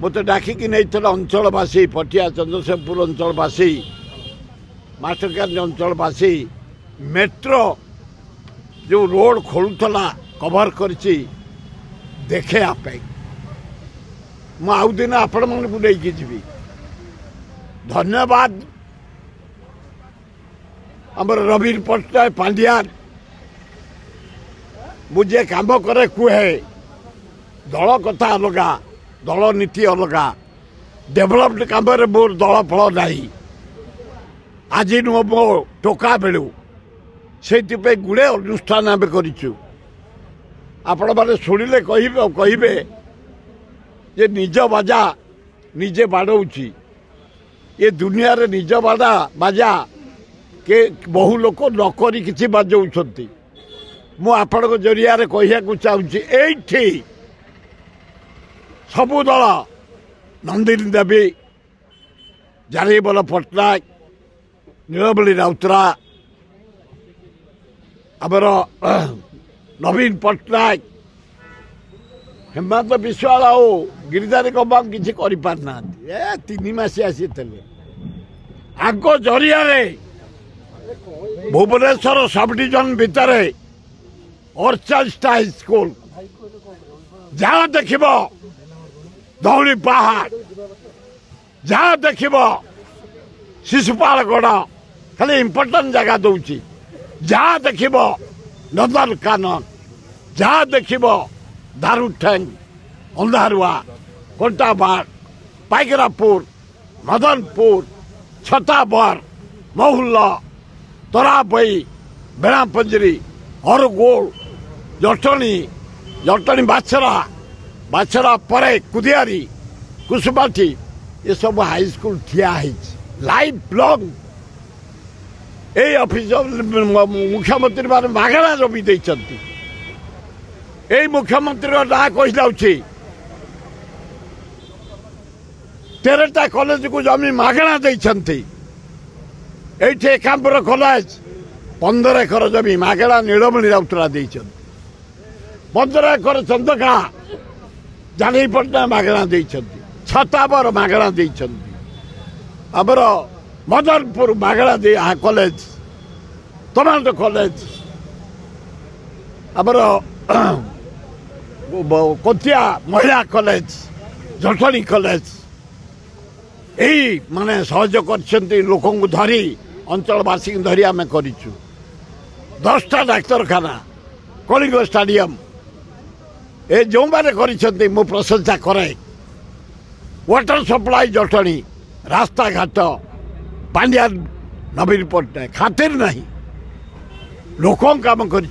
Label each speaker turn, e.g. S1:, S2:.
S1: मत डाकिकी नहीं अंचलवासी पटिया चंद्रशेखरपुर अंचलवासी मास्टरकांज अंचलवासी मेट्रो जो रोड खोलुला कभर कर देखे मुझ दिन आपण मन को लेकिन जी धन्यवाद आमर रवीन पट्टनायक पांड्यान मुझे काम करे कहे दल कथा अलगा दल नीति अलगा डेभलपमेंट काम मोर दल फल ना आज नुह मो टोका बेलू से गुड़े अनुष्ठान आम करूँ आपण मैंने शुणिले कहे जे निज बाजा निजे बाड़ौची ये दुनिया रे निज बाजा के बहु लोक नकरी किसी बाजौंट मुझे जरिया कहया चाहूँगी ये सबू दल नंदिनी देवी जानीबल पट्टनायक नीलमणि राउतराय आमर नवीन पट्टनायक हेमंत विश्वाल आओ गिरिधारी कमाम किसी करना तीन मसी आसी आग जरिया भुवनेश्वर सब डिविजन भितर 48टा स्कूल जहाँ देख धौली पहाड़ जहाँ देख शिशुपालगढ़ खाली इम्पोर्टाट जगह दूची जहाँ देख नंदनकानन जहाँ देख दारुठेंग अंधारुआ कंटाबाड़ पाइकरापुर मदनपुर छताबर महुल्ला तराबई बेड़ापंजरी हरगोल जटणी जटणी बाछरा परे कुदियारी कुसुमाठी ये सब हाईस्कल ठिया लाइफ लॉन्ग ये ऑफिस मुख्यमंत्री मान मागणा जमी देइछंती ए मुख्यमंत्री ना कही जाऊँगी 13टा कॉलेज को जमी मागणा देइछंती एठी एकांबर कॉलेज 15 एकर जमी मागणा नीलमणि राउतराय देइछंती 15 एकर चंदका जानी पट्टनायक मागणा देइछंती छताबर मागणा देइछंती आमर मदनपुर मागणा दे कॉलेज टमाटो कॉलेज आमर कोतिया महिला कॉलेज जटणी कॉलेज यही माने सहयोग कर लोक धरी अंचलवासी धरी आम कर 10टा डाक्तरखाना कलिंग स्टाडियम ए जो मैंने कर प्रशंसा करे वाटर सप्लाई जटणी रास्ता घाट पांड्यान नवीन पट्टनायक खातिर नहीं लोक काम कर